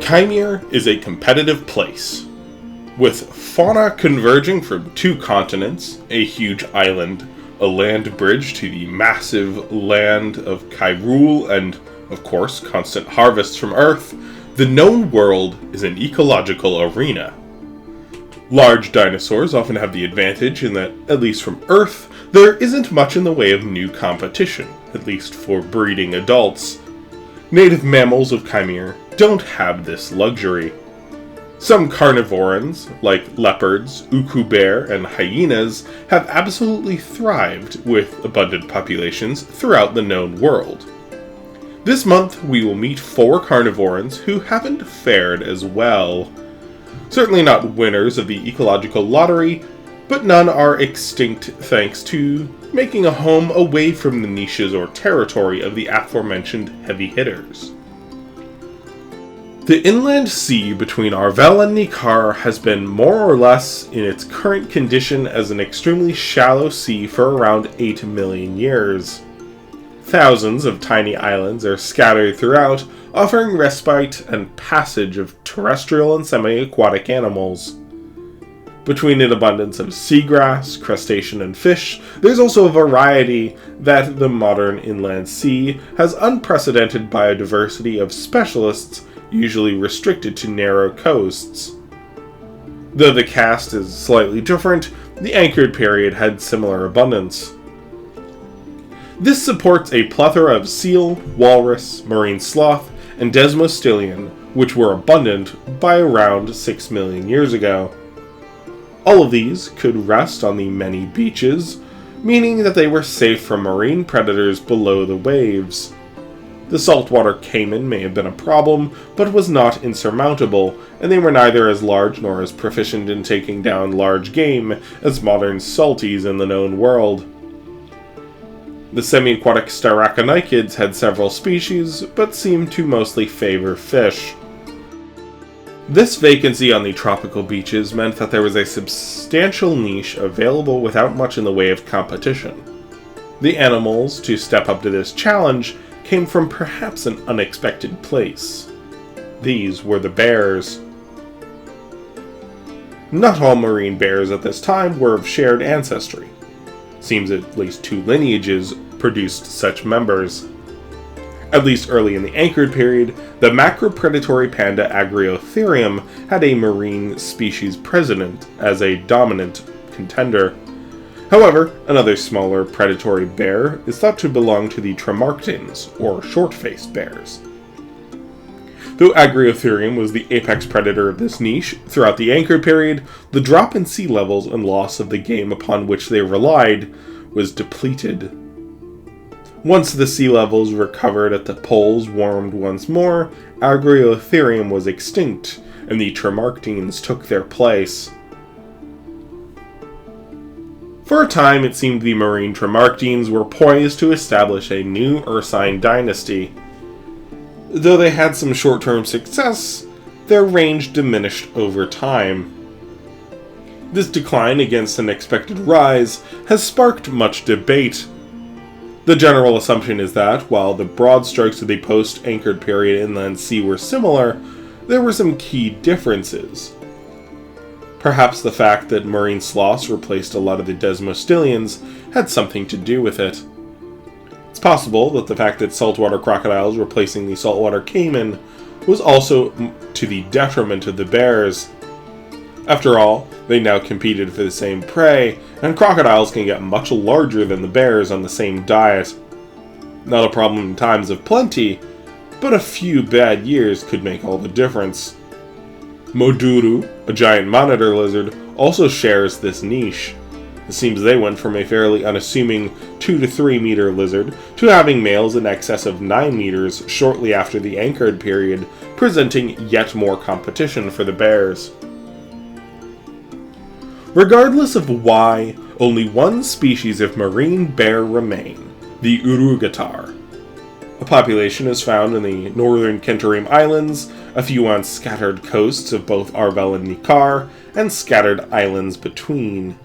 Kaimere is a competitive place, with fauna converging from two continents, a huge island, a land bridge to the massive land of Kairul, and, of course, constant harvests from Earth. The known world is an ecological arena. Large dinosaurs often have the advantage in that, at least from Earth, there isn't much in the way of new competition, at least for breeding adults. Native mammals of Kaimere don't have this luxury. Some carnivorans, like leopards, Uurugetar, and hyenas, have absolutely thrived with abundant populations throughout the known world. This month, we will meet 4 carnivorans who haven't fared as well. Certainly not winners of the ecological lottery, but none are extinct thanks to making a home away from the niches or territory of the aforementioned heavy hitters. The inland sea between Arvel and Nikar has been more or less in its current condition as an extremely shallow sea for around 8 million years. Thousands of tiny islands are scattered throughout, offering respite and passage of terrestrial and semi-aquatic animals. Between an abundance of seagrass, crustacean, and fish, there's also a variety that the modern inland sea has unprecedented biodiversity of specialists usually restricted to narrow coasts. Though the cast is slightly different, the anchored period had similar abundance. This supports a plethora of seal, walrus, marine sloth, and desmostillion, which were abundant by around 6 million years ago. All of these could rest on the many beaches, meaning that they were safe from marine predators below the waves. The saltwater caiman may have been a problem, but was not insurmountable, and they were neither as large nor as proficient in taking down large game as modern salties in the known world. The semi-aquatic styraconichids had several species, but seemed to mostly favor fish. This vacancy on the tropical beaches meant that there was a substantial niche available without much in the way of competition. The animals to step up to this challenge came from perhaps an unexpected place. These were the bears. Not all marine bears at this time were of shared ancestry. Seems at least 2 lineages produced such members. At least early in the anchored period, the macropredatory panda Agriotherium had a marine species president as a dominant contender. However, another smaller predatory bear is thought to belong to the Tremarctins, or short-faced bears. Though Agriotherium was the apex predator of this niche, throughout the anchored period, the drop in sea levels and loss of the game upon which they relied was depleted. Once the sea levels recovered at the poles warmed once more, Agriotherium was extinct, and the Tremarctines took their place. For a time, it seemed the marine Tremarctines were poised to establish a new Ursine dynasty. Though they had some short-term success, their range diminished over time. This decline against an expected rise has sparked much debate. The general assumption is that, while the broad strokes of the post-anchored period inland sea were similar, there were some key differences. Perhaps the fact that marine sloths replaced a lot of the desmostillions had something to do with it. It's possible that the fact that saltwater crocodiles replacing the saltwater caiman was also to the detriment of the bears. After all, they now competed for the same prey, and crocodiles can get much larger than the bears on the same diet. Not a problem in times of plenty, but a few bad years could make all the difference. Moduru, a giant monitor lizard, also shares this niche. It seems they went from a fairly unassuming 2 to 3 meter lizard to having males in excess of 9 meters shortly after the anchored period, presenting yet more competition for the bears. Regardless of why, only one species of marine bear remain, the Uurugetar. A population is found in the northern Kenterim Islands, a few on scattered coasts of both Arvel and Nikar, and scattered islands between.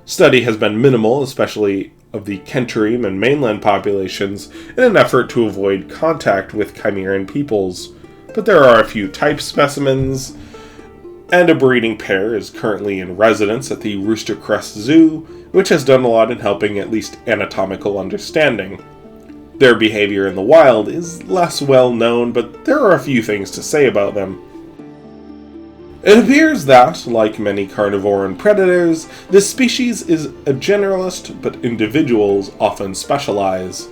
Study has been minimal, especially of the Kenterim and mainland populations, in an effort to avoid contact with Chimeran peoples, but there are a few type specimens, and a breeding pair is currently in residence at the Rooster Crest Zoo, which has done a lot in helping at least anatomical understanding. Their behavior in the wild is less well known, but there are a few things to say about them. It appears that, like many carnivoran predators, this species is a generalist, but individuals often specialize.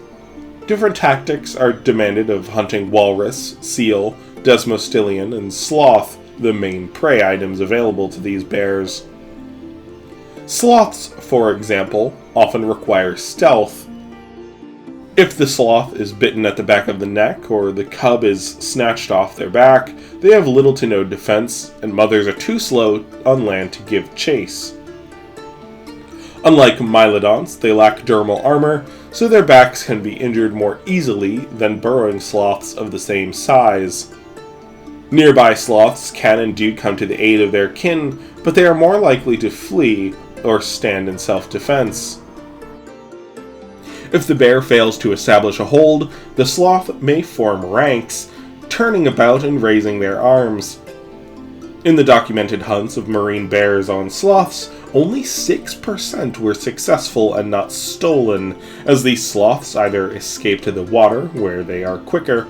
Different tactics are demanded of hunting walrus, seal, desmostilian, and sloth, the main prey items available to these bears. Sloths, for example, often require stealth. If the sloth is bitten at the back of the neck or the cub is snatched off their back, they have little to no defense, and mothers are too slow on land to give chase. Unlike mylodonts, they lack dermal armor, so their backs can be injured more easily than burrowing sloths of the same size. Nearby sloths can and do come to the aid of their kin, but they are more likely to flee or stand in self-defense. If the bear fails to establish a hold, the sloth may form ranks, turning about and raising their arms. In the documented hunts of marine bears on sloths, only 6% were successful and not stolen, as these sloths either escaped to the water, where they are quicker,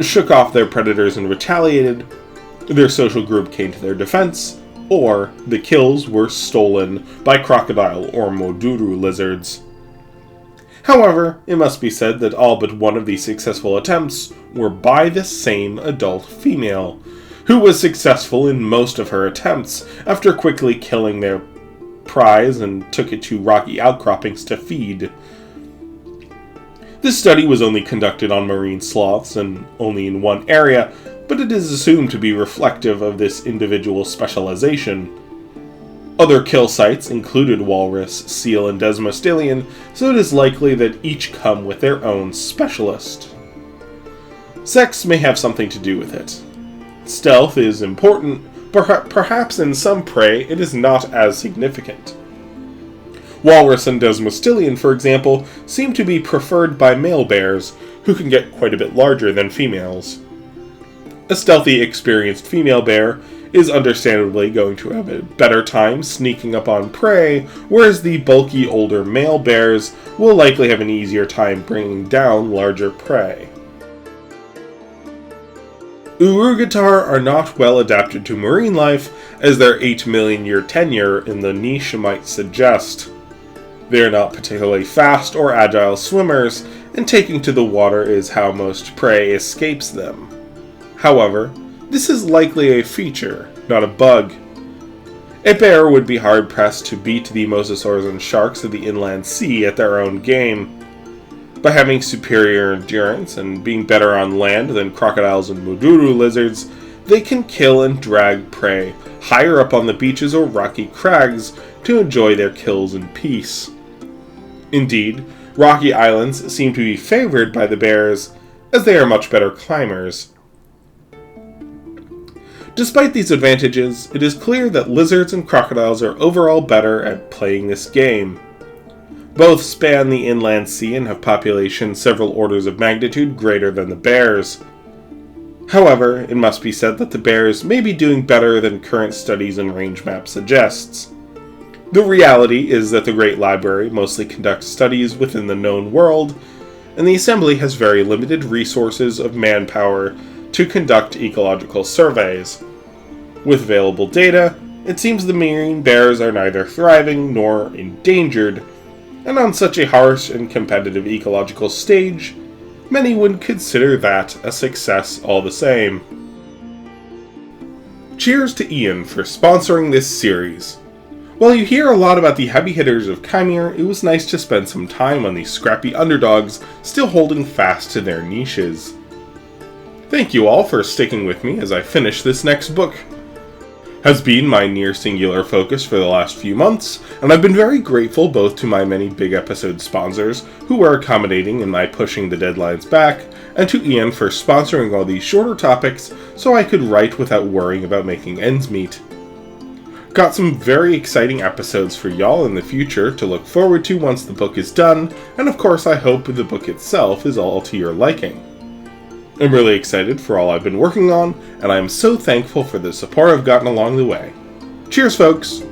shook off their predators and retaliated, their social group came to their defense, or the kills were stolen by crocodile or moduru lizards. However, it must be said that all but one of these successful attempts were by the same adult female, who was successful in most of her attempts after quickly killing their prize and took it to rocky outcroppings to feed. This study was only conducted on marine sloths and only in one area, but it is assumed to be reflective of this individual specialization. Other kill sites included walrus, seal, and desmostilian, so it is likely that each come with their own specialist. Sex may have something to do with it. Stealth is important, but perhaps in some prey it is not as significant. Walrus and desmostilian, for example, seem to be preferred by male bears, who can get quite a bit larger than females. A stealthy, experienced female bear is understandably going to have a better time sneaking up on prey, whereas the bulky older male bears will likely have an easier time bringing down larger prey. Uurugetar are not well adapted to marine life, as their 8 million year tenure in the niche might suggest. They are not particularly fast or agile swimmers, and taking to the water is how most prey escapes them. However, this is likely a feature, not a bug. A bear would be hard-pressed to beat the mosasaurs and sharks of the inland sea at their own game. By having superior endurance and being better on land than crocodiles and moduru lizards, they can kill and drag prey higher up on the beaches or rocky crags to enjoy their kills in peace. Indeed, rocky islands seem to be favored by the bears, as they are much better climbers. Despite these advantages, it is clear that lizards and crocodiles are overall better at playing this game. Both span the inland sea and have populations several orders of magnitude greater than the bears. However, it must be said that the bears may be doing better than current studies and range map suggests. The reality is that the Great Library mostly conducts studies within the known world, and the Assembly has very limited resources of manpower to conduct ecological surveys. With available data, it seems the marine bears are neither thriving nor endangered, and on such a harsh and competitive ecological stage, many would consider that a success all the same. Cheers to Ian for sponsoring this series. While you hear a lot about the heavy hitters of Kaimere, it was nice to spend some time on these scrappy underdogs still holding fast to their niches. Thank you all for sticking with me as I finish this next book. Has been my near singular focus for the last few months, and I've been very grateful both to my many big episode sponsors who are accommodating in my pushing the deadlines back, and to Ian for sponsoring all these shorter topics so I could write without worrying about making ends meet. Got some very exciting episodes for y'all in the future to look forward to once the book is done, and of course I hope the book itself is all to your liking. I'm really excited for all I've been working on, and I am so thankful for the support I've gotten along the way. Cheers, folks!